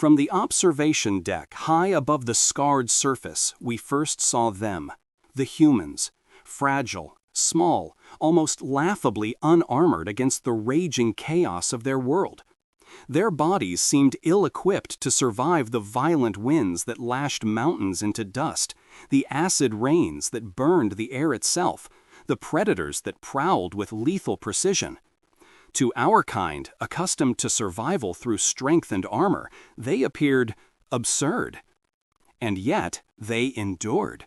From the observation deck high above the scarred surface, we first saw them, the humans, fragile, small, almost laughably unarmored against the raging chaos of their world. Their bodies seemed ill-equipped to survive the violent winds that lashed mountains into dust, the acid rains that burned the air itself, the predators that prowled with lethal precision. To our kind, accustomed to survival through strength and armor, they appeared absurd. And yet, they endured.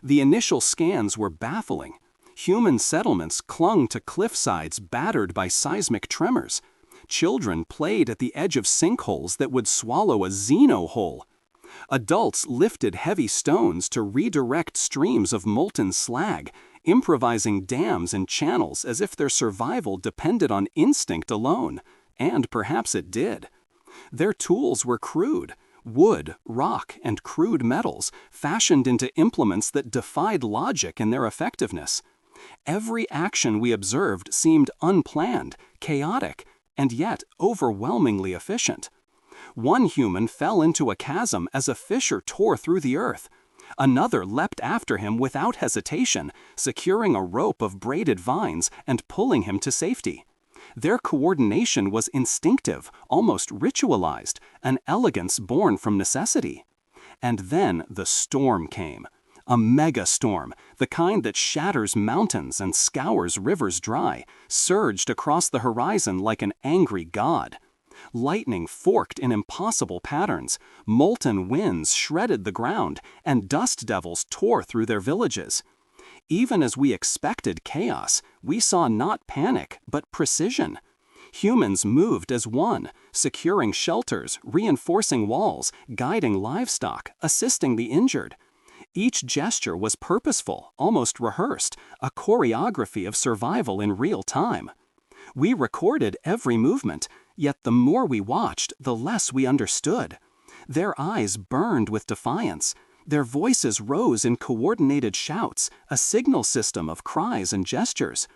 The initial scans were baffling. Human settlements clung to cliffsides battered by seismic tremors. Children played at the edge of sinkholes that would swallow a xeno hole. Adults lifted heavy stones to redirect streams of molten slag, improvising dams and channels as if their survival depended on instinct alone, and perhaps it did. Their tools were crude, wood, rock, and crude metals, fashioned into implements that defied logic in their effectiveness. Every action we observed seemed unplanned, chaotic, and yet overwhelmingly efficient. One human fell into a chasm as a fissure tore through the earth. Another leapt after him without hesitation, securing a rope of braided vines and pulling him to safety. Their coordination was instinctive, almost ritualized, an elegance born from necessity. And then the storm came. A megastorm, the kind that shatters mountains and scours rivers dry, surged across the horizon like an angry god. Lightning forked in impossible patterns, molten winds shredded the ground, and dust devils tore through their villages. Even as we expected chaos, we saw not panic, but precision. Humans moved as one, securing shelters, reinforcing walls, guiding livestock, assisting the injured. Each gesture was purposeful, almost rehearsed, a choreography of survival in real time. We recorded every movement, yet the more we watched, the less we understood. Their eyes burned with defiance. Their voices rose in coordinated shouts, a signal system of cries and gestures.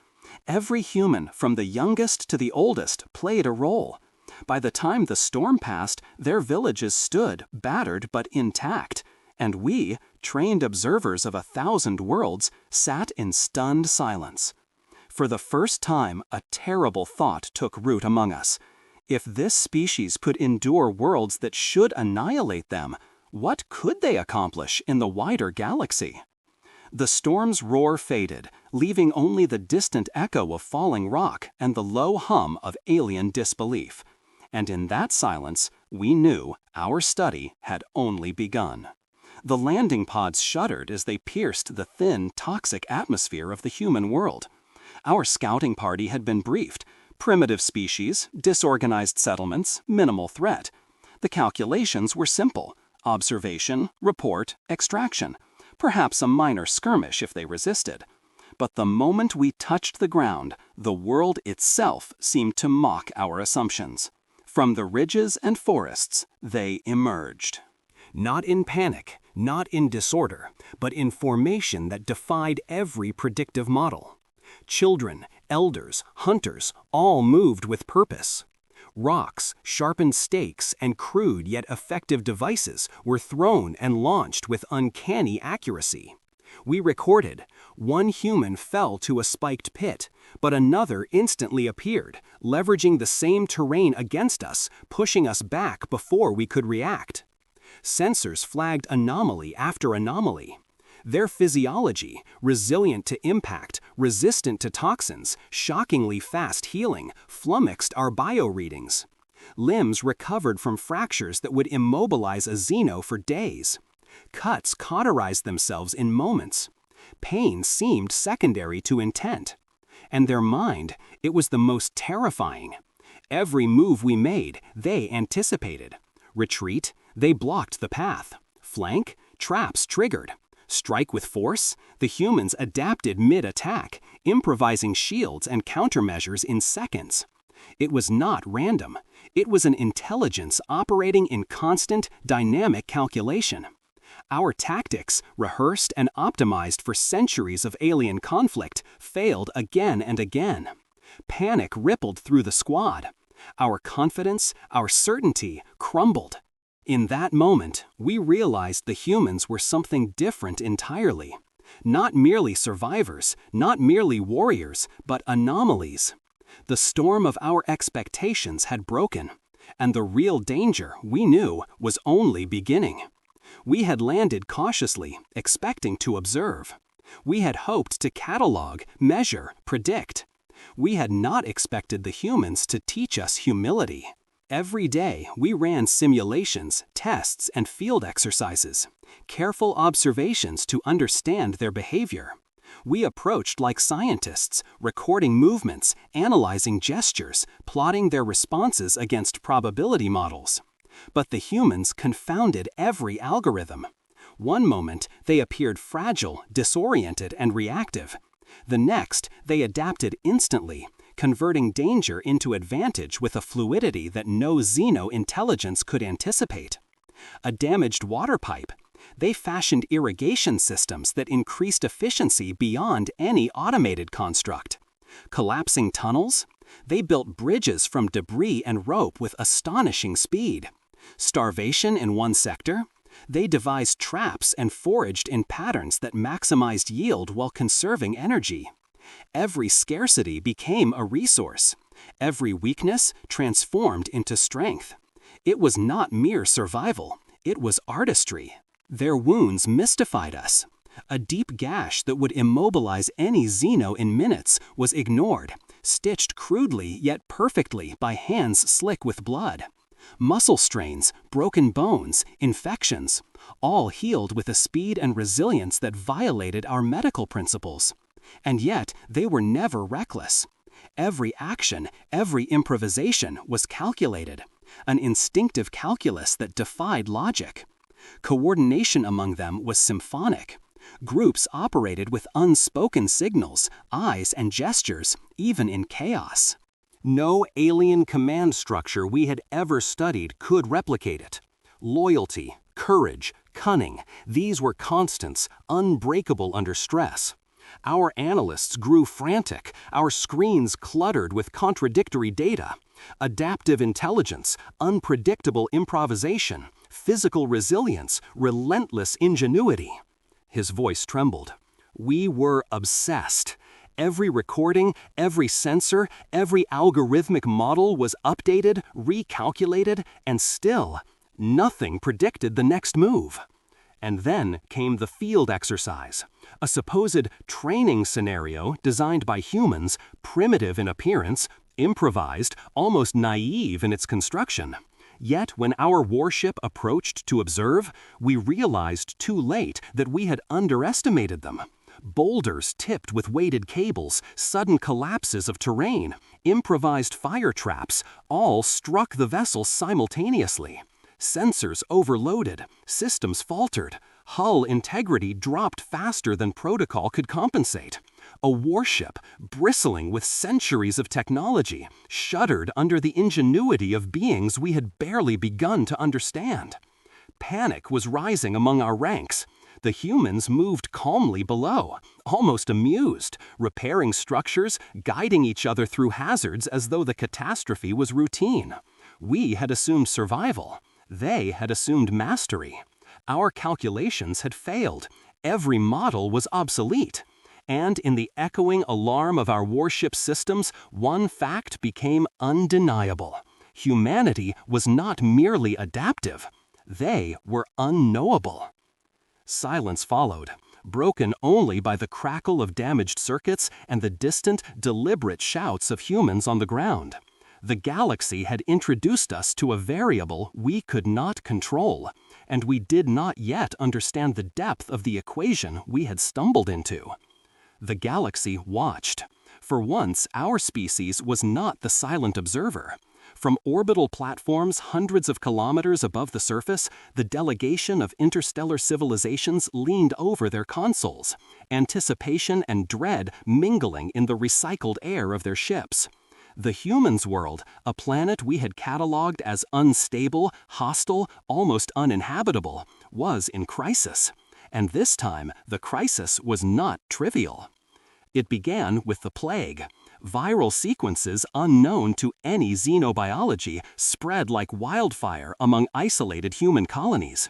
Every human, from the youngest to the oldest, played a role. By the time the storm passed, their villages stood, battered but intact. And we, trained observers of 1,000 worlds, sat in stunned silence. For the first time, a terrible thought took root among us. If this species could endure worlds that should annihilate them, what could they accomplish in the wider galaxy? The storm's roar faded, leaving only the distant echo of falling rock and the low hum of alien disbelief. And in that silence, we knew our study had only begun. The landing pods shuddered as they pierced the thin, toxic atmosphere of the human world. Our scouting party had been briefed. Primitive species, disorganized settlements, minimal threat. The calculations were simple: observation, report, extraction. Perhaps a minor skirmish if they resisted. But the moment we touched the ground, the world itself seemed to mock our assumptions. From the ridges and forests, they emerged. Not in panic, not in disorder, but in formation that defied every predictive model. Children, elders, hunters, all moved with purpose. Rocks, sharpened stakes, and crude yet effective devices were thrown and launched with uncanny accuracy. We recorded, one human fell to a spiked pit, but another instantly appeared, leveraging the same terrain against us, pushing us back before we could react. Sensors flagged anomaly after anomaly. Their physiology, resilient to impact, resistant to toxins, shockingly fast healing, flummoxed our bioreadings. Limbs recovered from fractures that would immobilize a xeno for days. Cuts cauterized themselves in moments. Pain seemed secondary to intent. And their mind, it was the most terrifying. Every move we made, they anticipated. Retreat, they blocked the path. Flank, traps triggered. Strike with force, the humans adapted mid-attack, improvising shields and countermeasures in seconds. It was not random. It was an intelligence operating in constant, dynamic calculation. Our tactics, rehearsed and optimized for centuries of alien conflict, failed again and again. Panic rippled through the squad. Our confidence, our certainty crumbled. In that moment, we realized the humans were something different entirely. Not merely survivors, not merely warriors, but anomalies. The storm of our expectations had broken, and the real danger, we knew, was only beginning. We had landed cautiously, expecting to observe. We had hoped to catalog, measure, predict. We had not expected the humans to teach us humility. Every day, we ran simulations, tests, and field exercises, careful observations to understand their behavior. We approached like scientists, recording movements, analyzing gestures, plotting their responses against probability models. But the humans confounded every algorithm. One moment, they appeared fragile, disoriented, and reactive. The next, they adapted instantly, converting danger into advantage with a fluidity that no xeno-intelligence could anticipate. A damaged water pipe. They fashioned irrigation systems that increased efficiency beyond any automated construct. Collapsing tunnels. They built bridges from debris and rope with astonishing speed. Starvation in one sector. They devised traps and foraged in patterns that maximized yield while conserving energy. Every scarcity became a resource. Every weakness transformed into strength. It was not mere survival, it was artistry. Their wounds mystified us. A deep gash that would immobilize any xeno in minutes was ignored, stitched crudely yet perfectly by hands slick with blood. Muscle strains, broken bones, infections, all healed with a speed and resilience that violated our medical principles. And yet, they were never reckless. Every action, every improvisation was calculated, an instinctive calculus that defied logic. Coordination among them was symphonic. Groups operated with unspoken signals, eyes, and gestures, even in chaos. No alien command structure we had ever studied could replicate it. Loyalty, courage, cunning, these were constants, unbreakable under stress. Our analysts grew frantic, our screens cluttered with contradictory data. Adaptive intelligence, unpredictable improvisation, physical resilience, relentless ingenuity. His voice trembled. We were obsessed. Every recording, every sensor, every algorithmic model was updated, recalculated, and still, nothing predicted the next move. And then came the field exercise, a supposed training scenario designed by humans, primitive in appearance, improvised, almost naive in its construction. Yet when our warship approached to observe, we realized too late that we had underestimated them. Boulders tipped with weighted cables, sudden collapses of terrain, improvised fire traps, all struck the vessel simultaneously. Sensors overloaded, systems faltered, hull integrity dropped faster than protocol could compensate. A warship, bristling with centuries of technology, shuddered under the ingenuity of beings we had barely begun to understand. Panic was rising among our ranks. The humans moved calmly below, almost amused, repairing structures, guiding each other through hazards as though the catastrophe was routine. We had assumed survival. They had assumed mastery. Our calculations had failed. Every model was obsolete. And in the echoing alarm of our warship systems, one fact became undeniable. Humanity was not merely adaptive. They were unknowable. Silence followed, broken only by the crackle of damaged circuits and the distant, deliberate shouts of humans on the ground. The galaxy had introduced us to a variable we could not control, and we did not yet understand the depth of the equation we had stumbled into. The galaxy watched. For once, our species was not the silent observer. From orbital platforms hundreds of kilometers above the surface, the delegation of interstellar civilizations leaned over their consoles, anticipation and dread mingling in the recycled air of their ships. The humans' world, a planet we had cataloged as unstable, hostile, almost uninhabitable, was in crisis. And this time, the crisis was not trivial. It began with the plague. Viral sequences unknown to any xenobiology spread like wildfire among isolated human colonies.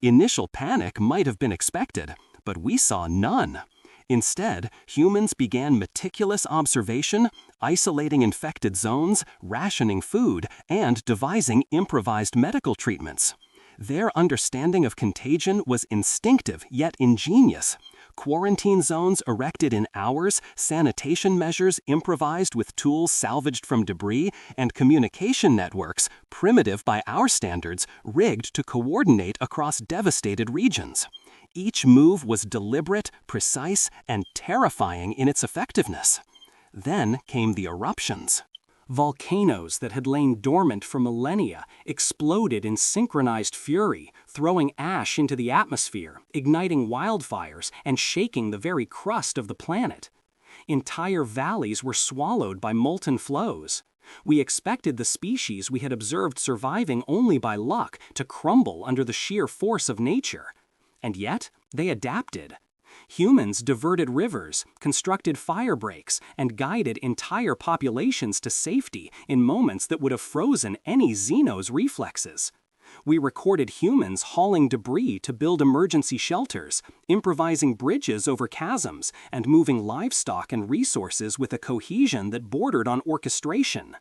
Initial panic might have been expected, but we saw none. Instead, humans began meticulous observation, isolating infected zones, rationing food, and devising improvised medical treatments. Their understanding of contagion was instinctive yet ingenious. Quarantine zones erected in hours, sanitation measures improvised with tools salvaged from debris, and communication networks, primitive by our standards, rigged to coordinate across devastated regions. Each move was deliberate, precise, and terrifying in its effectiveness. Then came the eruptions. Volcanoes that had lain dormant for millennia exploded in synchronized fury, throwing ash into the atmosphere, igniting wildfires, and shaking the very crust of the planet. Entire valleys were swallowed by molten flows. We expected the species we had observed surviving only by luck to crumble under the sheer force of nature. And yet, they adapted. Humans diverted rivers, constructed fire breaks, and guided entire populations to safety in moments that would have frozen any xeno's reflexes. We recorded humans hauling debris to build emergency shelters, improvising bridges over chasms, and moving livestock and resources with a cohesion that bordered on orchestration.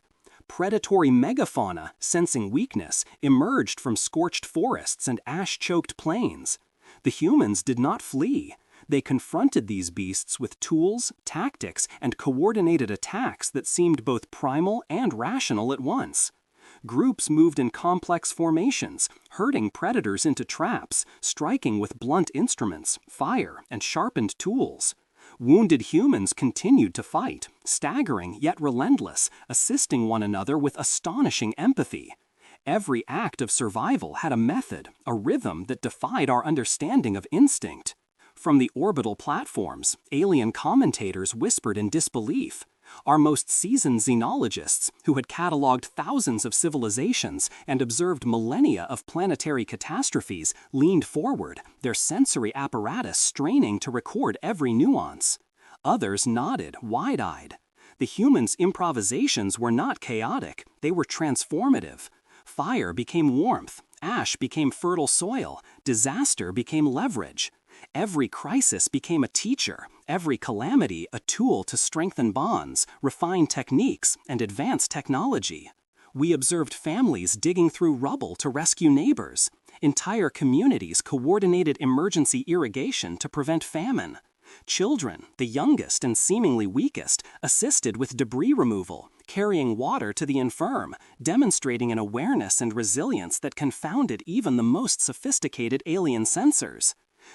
Predatory megafauna, sensing weakness, emerged from scorched forests and ash-choked plains. The humans did not flee. They confronted these beasts with tools, tactics, and coordinated attacks that seemed both primal and rational at once. Groups moved in complex formations, herding predators into traps, striking with blunt instruments, fire, and sharpened tools. Wounded humans continued to fight, staggering yet relentless, assisting one another with astonishing empathy. Every act of survival had a method, a rhythm that defied our understanding of instinct. From the orbital platforms, alien commentators whispered in disbelief. Our most seasoned xenologists, who had catalogued thousands of civilizations and observed millennia of planetary catastrophes, leaned forward, their sensory apparatus straining to record every nuance. Others nodded, wide-eyed. The humans' improvisations were not chaotic, they were transformative. Fire became warmth, ash became fertile soil, disaster became leverage. Every crisis became a teacher, every calamity a tool to strengthen bonds, refine techniques, and advance technology. We observed families digging through rubble to rescue neighbors. Entire communities coordinated emergency irrigation to prevent famine. Children, the youngest and seemingly weakest, assisted with debris removal, carrying water to the infirm, demonstrating an awareness and resilience that confounded even the most sophisticated alien sensors.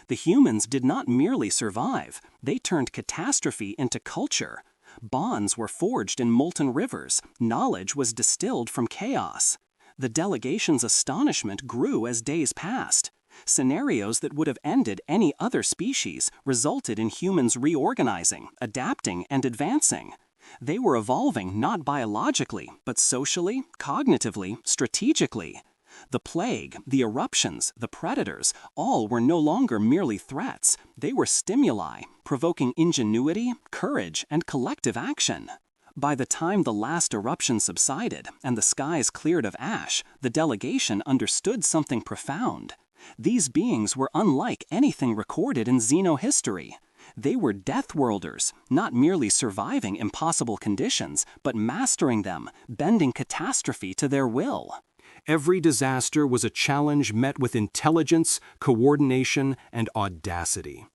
The humans did not merely survive, they turned catastrophe into culture. Bonds were forged in molten rivers, knowledge was distilled from chaos. The delegation's astonishment grew as days passed. Scenarios that would have ended any other species resulted in humans reorganizing, adapting, and advancing. They were evolving not biologically, but socially, cognitively, strategically. The plague, the eruptions, the predators, all were no longer merely threats. They were stimuli, provoking ingenuity, courage, and collective action. By the time the last eruption subsided and the skies cleared of ash, the delegation understood something profound. These beings were unlike anything recorded in xenohistory. They were Deathworlders, not merely surviving impossible conditions, but mastering them, bending catastrophe to their will. Every disaster was a challenge met with intelligence, coordination, and audacity.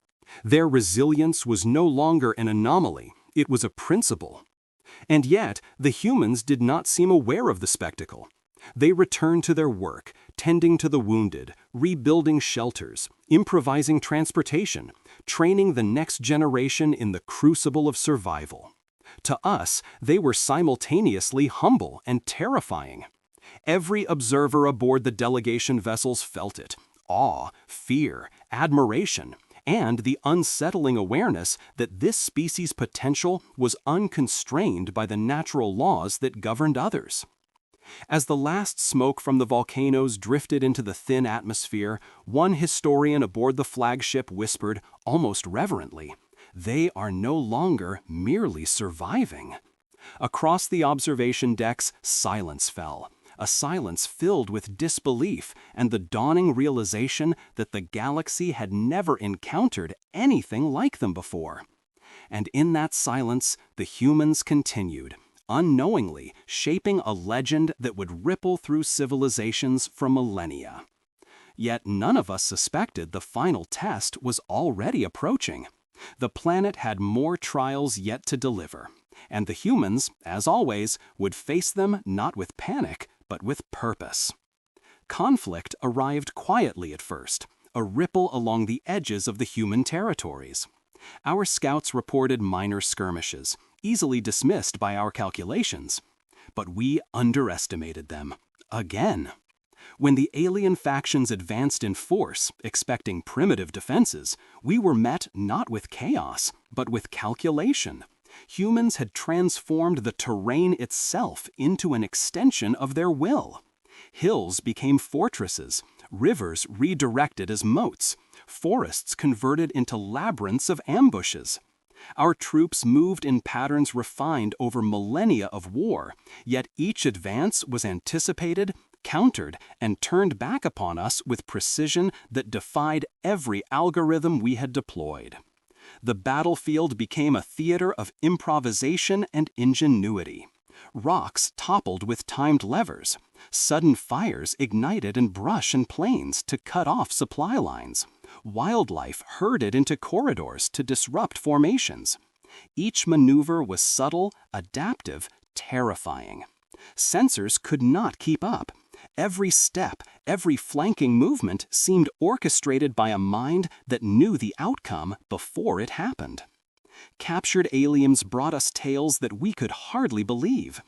Their resilience was no longer an anomaly, it was a principle. And yet, the humans did not seem aware of the spectacle. They returned to their work, tending to the wounded, rebuilding shelters, improvising transportation, training the next generation in the crucible of survival. To us, they were simultaneously humble and terrifying. Every observer aboard the delegation vessels felt it: awe, fear, admiration, and the unsettling awareness that this species' potential was unconstrained by the natural laws that governed others. As the last smoke from the volcanoes drifted into the thin atmosphere, one historian aboard the flagship whispered, almost reverently, "They are no longer merely surviving. Across the observation decks, silence fell. A silence filled with disbelief and the dawning realization that the galaxy had never encountered anything like them before. And in that silence, the humans continued, unknowingly shaping a legend that would ripple through civilizations for millennia. Yet none of us suspected the final test was already approaching. The planet had more trials yet to deliver, and the humans, as always, would face them not with panic, but with purpose. Conflict arrived quietly at first, a ripple along the edges of the human territories. Our scouts reported minor skirmishes, easily dismissed by our calculations. But we underestimated them. Again. When the alien factions advanced in force, expecting primitive defenses, we were met not with chaos, but with calculation. Humans had transformed the terrain itself into an extension of their will. Hills became fortresses, rivers redirected as moats, forests converted into labyrinths of ambushes. Our troops moved in patterns refined over millennia of war, yet each advance was anticipated, countered, and turned back upon us with precision that defied every algorithm we had deployed. The battlefield became a theater of improvisation and ingenuity. Rocks toppled with timed levers. Sudden fires ignited in brush and plains to cut off supply lines. Wildlife herded into corridors to disrupt formations. Each maneuver was subtle, adaptive, terrifying. Sensors could not keep up. Every step, every flanking movement seemed orchestrated by a mind that knew the outcome before it happened. Captured aliens brought us tales that we could hardly believe.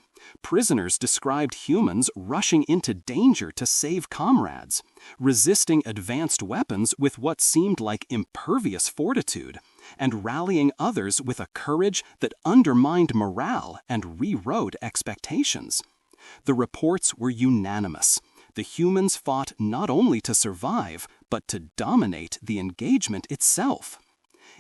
Prisoners described humans rushing into danger to save comrades, resisting advanced weapons with what seemed like impervious fortitude, and rallying others with a courage that undermined morale and rewrote expectations. The reports were unanimous. The humans fought not only to survive, but to dominate the engagement itself.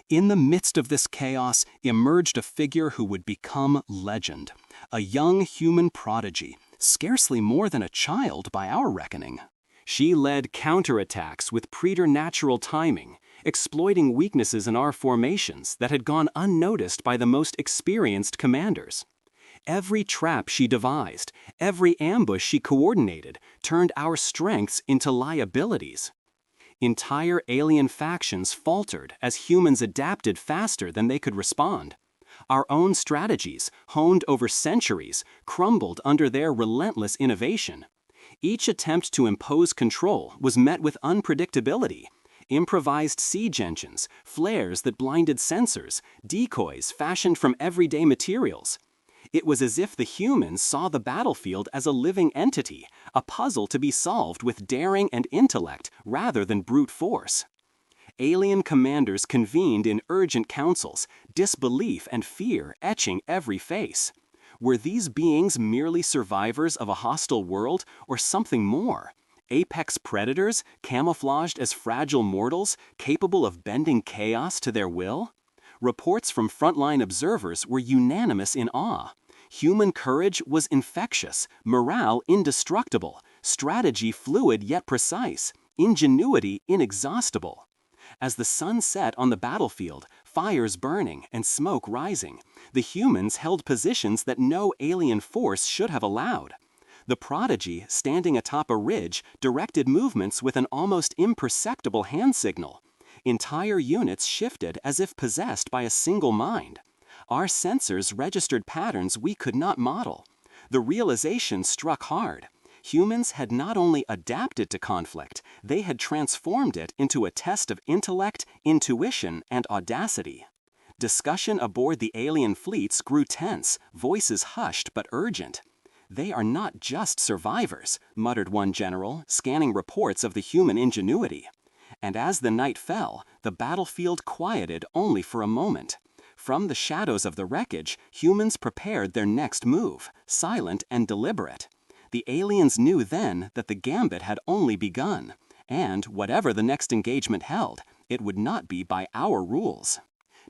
In the midst of this chaos emerged a figure who would become legend, a young human prodigy, scarcely more than a child by our reckoning. She led counterattacks with preternatural timing, exploiting weaknesses in our formations that had gone unnoticed by the most experienced commanders. Every trap she devised, every ambush she coordinated, turned our strengths into liabilities. Entire alien factions faltered as humans adapted faster than they could respond. Our own strategies, honed over centuries, crumbled under their relentless innovation. Each attempt to impose control was met with unpredictability. Improvised siege engines, flares that blinded sensors, decoys fashioned from everyday materials. It was as if the humans saw the battlefield as a living entity, a puzzle to be solved with daring and intellect rather than brute force. Alien commanders convened in urgent councils, disbelief and fear etching every face. Were these beings merely survivors of a hostile world or something more? Apex predators, camouflaged as fragile mortals, capable of bending chaos to their will? Reports from frontline observers were unanimous in awe. Human courage was infectious, morale indestructible, strategy fluid yet precise, ingenuity inexhaustible. As the sun set on the battlefield, fires burning and smoke rising, the humans held positions that no alien force should have allowed. The prodigy, standing atop a ridge, directed movements with an almost imperceptible hand signal. Entire units shifted as if possessed by a single mind. Our sensors registered patterns we could not model. The realization struck hard. Humans had not only adapted to conflict, they had transformed it into a test of intellect, intuition, and audacity. Discussion aboard the alien fleets grew tense, voices hushed but urgent. "They are not just survivors," muttered one general, scanning reports of the human ingenuity. And as the night fell, the battlefield quieted only for a moment. From the shadows of the wreckage, humans prepared their next move, silent and deliberate. The aliens knew then that the gambit had only begun, and whatever the next engagement held, it would not be by our rules.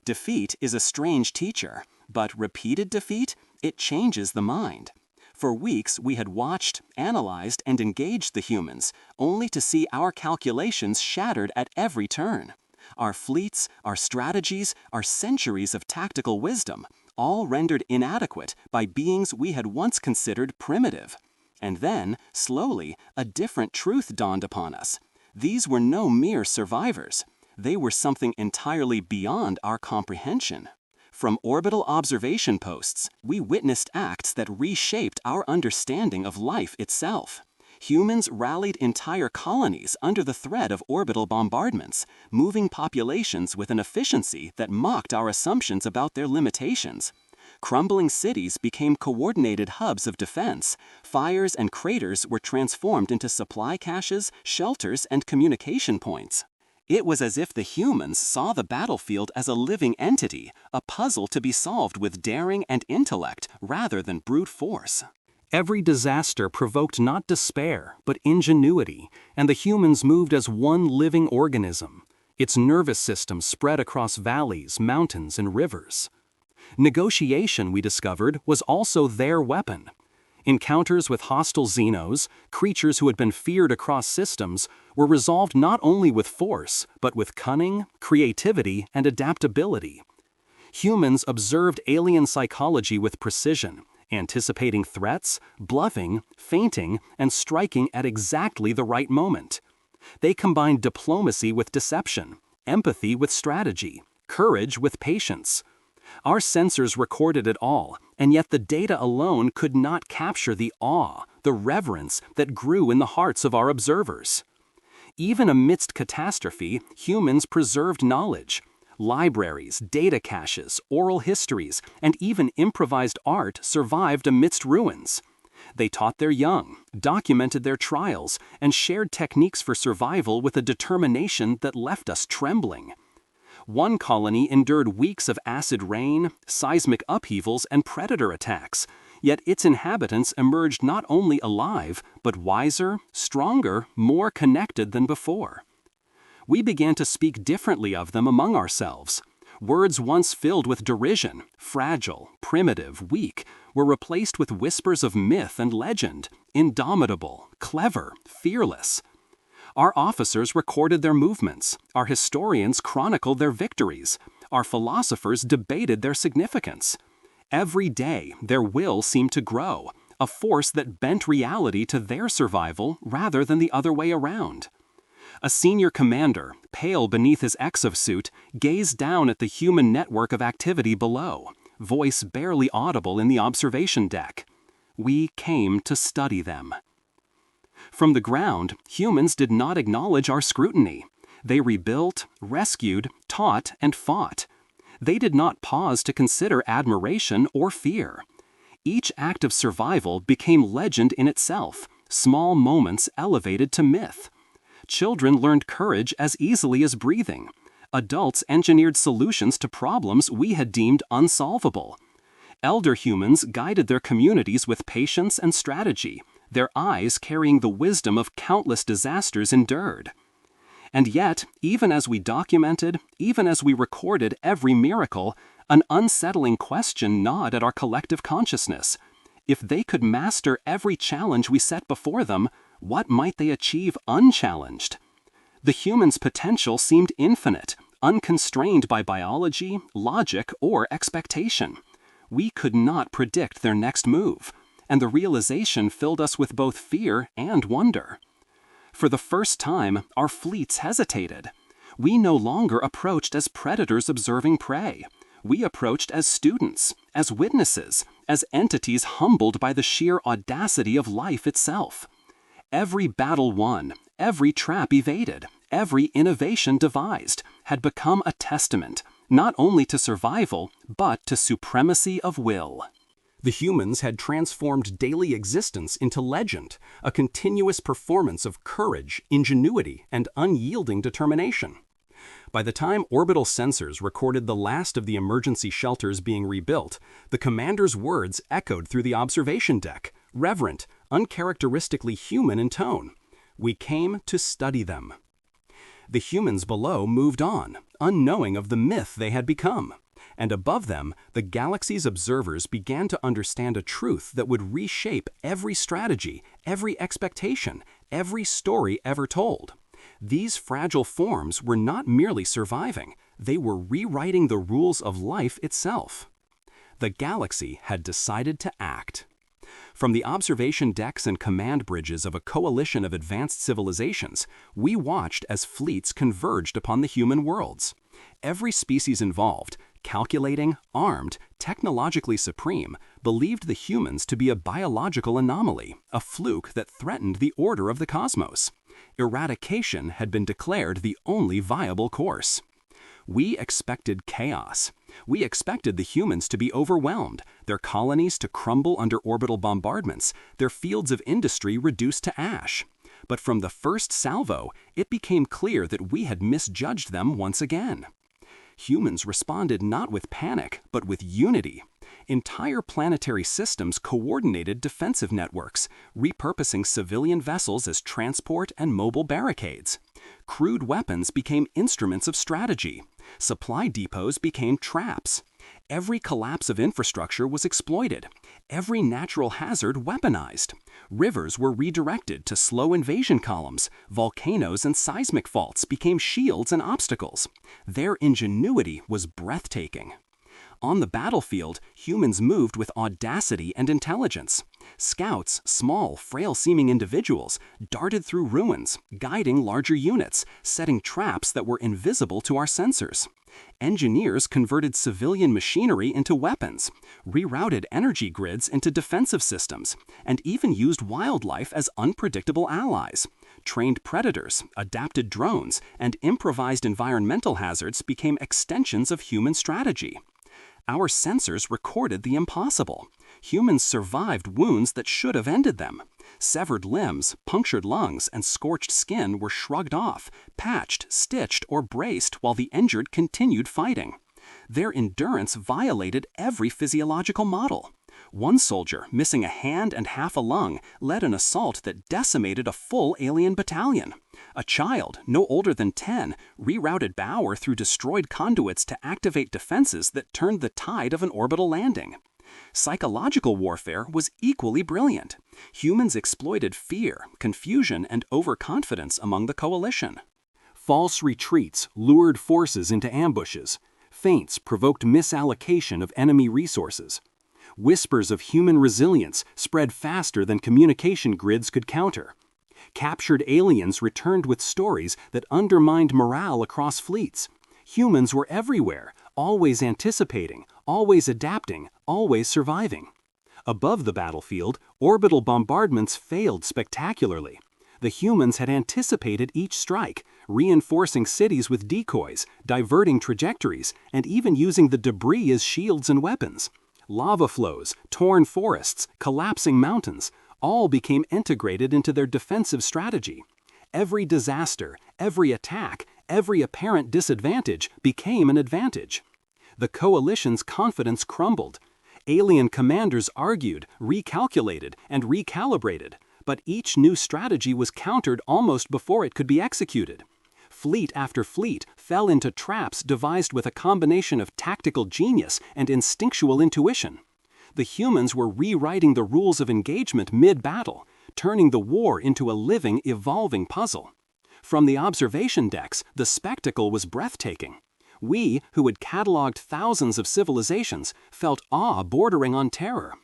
Defeat is a strange teacher, but repeated defeat, It changes the mind. For weeks we had watched, analyzed, and engaged the humans, only to see our calculations shattered at every turn. Our fleets, our strategies, our centuries of tactical wisdom, all rendered inadequate by beings we had once considered primitive. And then, slowly, a different truth dawned upon us. These were no mere survivors. They were something entirely beyond our comprehension. From orbital observation posts, we witnessed acts that reshaped our understanding of life itself. Humans rallied entire colonies under the threat of orbital bombardments, moving populations with an efficiency that mocked our assumptions about their limitations. Crumbling cities became coordinated hubs of defense. Fires and craters were transformed into supply caches, shelters, and communication points. It was as if the humans saw the battlefield as a living entity, a puzzle to be solved with daring and intellect rather than brute force. Every disaster provoked not despair, but ingenuity, and the humans moved as one living organism. Its nervous system spread across valleys, mountains, and rivers. Negotiation, we discovered, was also their weapon. Encounters with hostile xenos, creatures who had been feared across systems, were resolved not only with force, but with cunning, creativity, and adaptability. Humans observed alien psychology with precision, anticipating threats, bluffing, feinting, and striking at exactly the right moment. They combined diplomacy with deception, empathy with strategy, courage with patience. Our sensors recorded it all, and yet the data alone could not capture the awe, the reverence that grew in the hearts of our observers. Even amidst catastrophe, humans preserved knowledge. Libraries, data caches, oral histories, and even improvised art survived amidst ruins. They taught their young, documented their trials, and shared techniques for survival with a determination that left us trembling. One colony endured weeks of acid rain, seismic upheavals, and predator attacks, yet its inhabitants emerged not only alive, but wiser, stronger, more connected than before. We began to speak differently of them among ourselves. Words once filled with derision, fragile, primitive, weak, were replaced with whispers of myth and legend, indomitable, clever, fearless. Our officers recorded their movements, our historians chronicled their victories, our philosophers debated their significance. Every day, their will seemed to grow, a force that bent reality to their survival rather than the other way around. A senior commander, pale beneath his exosuit, gazed down at the human network of activity below, voice barely audible in the observation deck. We came to study them. From the ground, humans did not acknowledge our scrutiny. They rebuilt, rescued, taught, and fought. They did not pause to consider admiration or fear. Each act of survival became legend in itself, small moments elevated to myth. Children learned courage as easily as breathing. Adults engineered solutions to problems we had deemed unsolvable. Elder humans guided their communities with patience and strategy, their eyes carrying the wisdom of countless disasters endured. And yet, even as we documented, even as we recorded every miracle, an unsettling question gnawed at our collective consciousness. If they could master every challenge we set before them, what might they achieve unchallenged? The human's potential seemed infinite, unconstrained by biology, logic, or expectation. We could not predict their next move, and the realization filled us with both fear and wonder. For the first time, our fleets hesitated. We no longer approached as predators observing prey. We approached as students, as witnesses, as entities humbled by the sheer audacity of life itself. Every battle won, every trap evaded, every innovation devised had become a testament, not only to survival, but to supremacy of will. The humans had transformed daily existence into legend, a continuous performance of courage, ingenuity, and unyielding determination. By the time orbital sensors recorded the last of the emergency shelters being rebuilt, the commander's words echoed through the observation deck, reverent, uncharacteristically human in tone. We came to study them. The humans below moved on, unknowing of the myth they had become. And above them, the galaxy's observers began to understand a truth that would reshape every strategy, every expectation, every story ever told. These fragile forms were not merely surviving, they were rewriting the rules of life itself. The galaxy had decided to act. From the observation decks and command bridges of a coalition of advanced civilizations, we watched as fleets converged upon the human worlds. Every species involved, calculating, armed, technologically supreme, believed the humans to be a biological anomaly, a fluke that threatened the order of the cosmos. Eradication had been declared the only viable course. We expected chaos. We expected the humans to be overwhelmed, their colonies to crumble under orbital bombardments, their fields of industry reduced to ash. But from the first salvo, it became clear that we had misjudged them once again. Humans responded not with panic, but with unity. Entire planetary systems coordinated defensive networks, repurposing civilian vessels as transport and mobile barricades. Crude weapons became instruments of strategy. Supply depots became traps. Every collapse of infrastructure was exploited. Every natural hazard weaponized. Rivers were redirected to slow invasion columns. Volcanoes and seismic faults became shields and obstacles. Their ingenuity was breathtaking. On the battlefield, humans moved with audacity and intelligence. Scouts, small, frail-seeming individuals, darted through ruins, guiding larger units, setting traps that were invisible to our sensors. Engineers converted civilian machinery into weapons, rerouted energy grids into defensive systems, and even used wildlife as unpredictable allies. Trained predators, adapted drones, and improvised environmental hazards became extensions of human strategy. Our sensors recorded the impossible. Humans survived wounds that should have ended them. Severed limbs, punctured lungs, and scorched skin were shrugged off, patched, stitched, or braced while the injured continued fighting. Their endurance violated every physiological model. One soldier, missing a hand and half a lung, led an assault that decimated a full alien battalion. A child, no older than 10, rerouted power through destroyed conduits to activate defenses that turned the tide of an orbital landing. Psychological warfare was equally brilliant. Humans exploited fear, confusion, and overconfidence among the coalition. False retreats lured forces into ambushes. Feints provoked misallocation of enemy resources. Whispers of human resilience spread faster than communication grids could counter. Captured aliens returned with stories that undermined morale across fleets. Humans were everywhere, always anticipating, always adapting, always surviving. Above the battlefield, orbital bombardments failed spectacularly. The humans had anticipated each strike, reinforcing cities with decoys, diverting trajectories, and even using the debris as shields and weapons. Lava flows, torn forests, collapsing mountains, all became integrated into their defensive strategy. Every disaster, every attack, every apparent disadvantage became an advantage. The coalition's confidence crumbled. Alien commanders argued, recalculated, and recalibrated, but each new strategy was countered almost before it could be executed. Fleet after fleet fell into traps devised with a combination of tactical genius and instinctual intuition. The humans were rewriting the rules of engagement mid-battle, turning the war into a living, evolving puzzle. From the observation decks, the spectacle was breathtaking. We, who had cataloged thousands of civilizations, felt awe bordering on terror.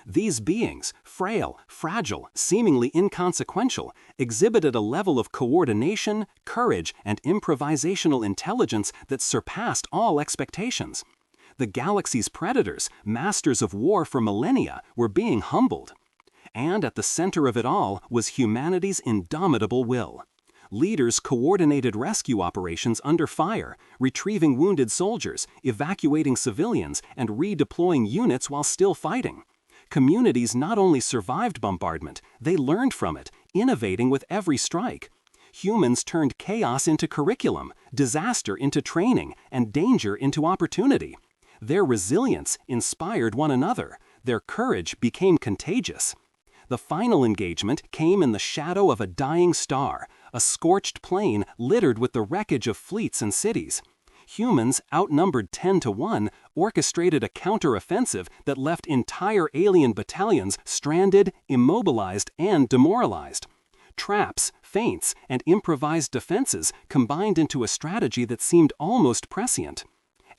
These beings, frail, fragile, seemingly inconsequential, exhibited a level of coordination, courage, and improvisational intelligence that surpassed all expectations. The galaxy's predators, masters of war for millennia, were being humbled. And at the center of it all was humanity's indomitable will. Leaders coordinated rescue operations under fire, retrieving wounded soldiers, evacuating civilians, and redeploying units while still fighting. Communities not only survived bombardment, they learned from it, innovating with every strike. Humans turned chaos into curriculum, disaster into training, and danger into opportunity. Their resilience inspired one another. Their courage became contagious. The final engagement came in the shadow of a dying star, a scorched plain littered with the wreckage of fleets and cities. Humans, outnumbered 10-1, orchestrated a counter-offensive that left entire alien battalions stranded, immobilized, and demoralized. Traps, feints, and improvised defenses combined into a strategy that seemed almost prescient.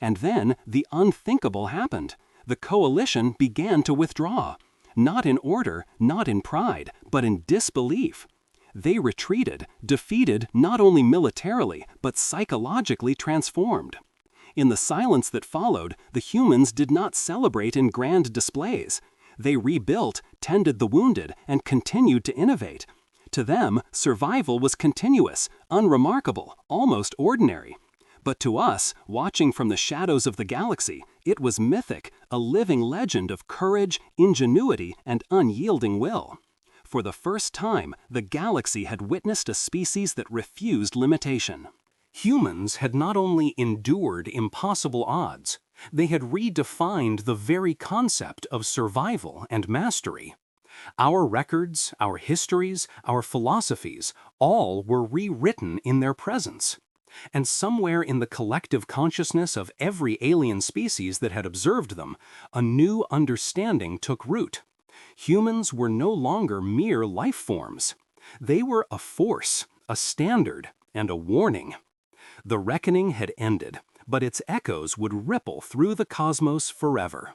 And then the unthinkable happened. The coalition began to withdraw. Not in order, not in pride, but in disbelief. They retreated, defeated not only militarily, but psychologically transformed. In the silence that followed, the humans did not celebrate in grand displays. They rebuilt, tended the wounded, and continued to innovate. To them, survival was continuous, unremarkable, almost ordinary. But to us, watching from the shadows of the galaxy, it was mythic, a living legend of courage, ingenuity, and unyielding will. For the first time, the galaxy had witnessed a species that refused limitation. Humans had not only endured impossible odds, they had redefined the very concept of survival and mastery. Our records, our histories, our philosophies, all were rewritten in their presence. And somewhere in the collective consciousness of every alien species that had observed them, a new understanding took root. Humans were no longer mere life forms. They were a force, a standard, and a warning. The reckoning had ended, but its echoes would ripple through the cosmos forever.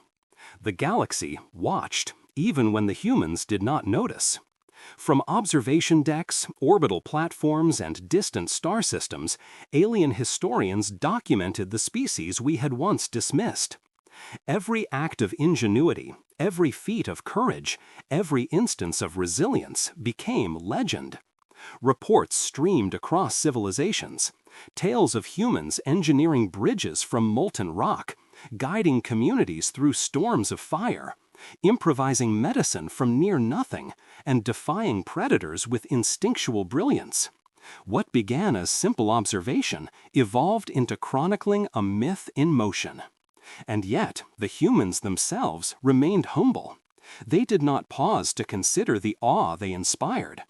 The galaxy watched, even when the humans did not notice. From observation decks, orbital platforms, and distant star systems, alien historians documented the species we had once dismissed. Every act of ingenuity, every feat of courage, every instance of resilience became legend. Reports streamed across civilizations, tales of humans engineering bridges from molten rock, guiding communities through storms of fire, improvising medicine from near nothing, and defying predators with instinctual brilliance. What began as simple observation evolved into chronicling a myth in motion. And yet, the humans themselves remained humble. They did not pause to consider the awe they inspired.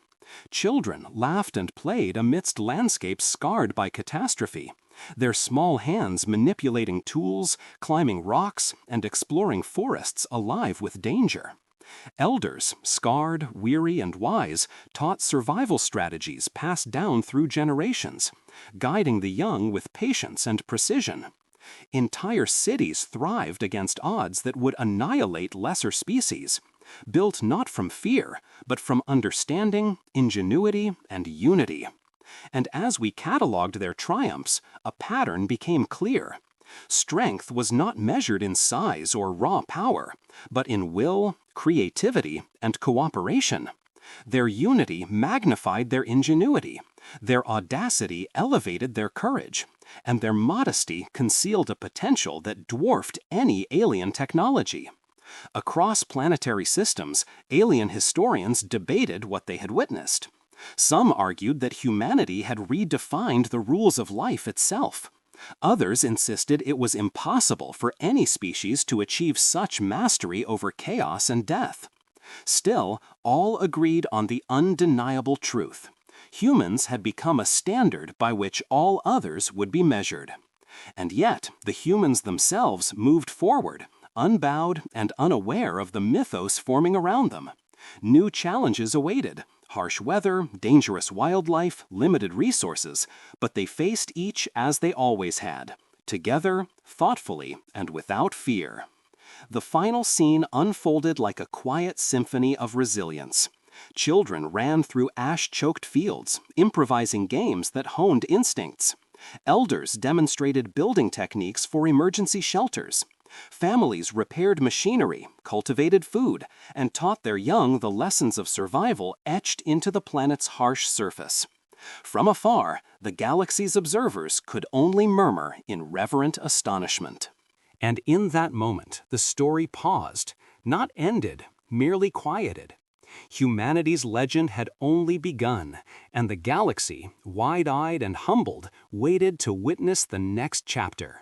Children laughed and played amidst landscapes scarred by catastrophe, their small hands manipulating tools, climbing rocks, and exploring forests alive with danger. Elders, scarred, weary, and wise, taught survival strategies passed down through generations, guiding the young with patience and precision. Entire cities thrived against odds that would annihilate lesser species, built not from fear, but from understanding, ingenuity, and unity. And as we catalogued their triumphs, a pattern became clear. Strength was not measured in size or raw power, but in will, creativity, and cooperation. Their unity magnified their ingenuity, their audacity elevated their courage, and their modesty concealed a potential that dwarfed any alien technology. Across planetary systems, alien historians debated what they had witnessed. Some argued that humanity had redefined the rules of life itself. Others insisted it was impossible for any species to achieve such mastery over chaos and death. Still, all agreed on the undeniable truth. Humans had become a standard by which all others would be measured. And yet, the humans themselves moved forward, unbowed and unaware of the mythos forming around them. New challenges awaited: harsh weather, dangerous wildlife, limited resources, but they faced each as they always had, together, thoughtfully, and without fear. The final scene unfolded like a quiet symphony of resilience. Children ran through ash-choked fields, improvising games that honed instincts. Elders demonstrated building techniques for emergency shelters. Families repaired machinery, cultivated food, and taught their young the lessons of survival etched into the planet's harsh surface. From afar, the galaxy's observers could only murmur in reverent astonishment. And in that moment, the story paused, not ended, merely quieted. Humanity's legend had only begun, and the galaxy, wide-eyed and humbled, waited to witness the next chapter.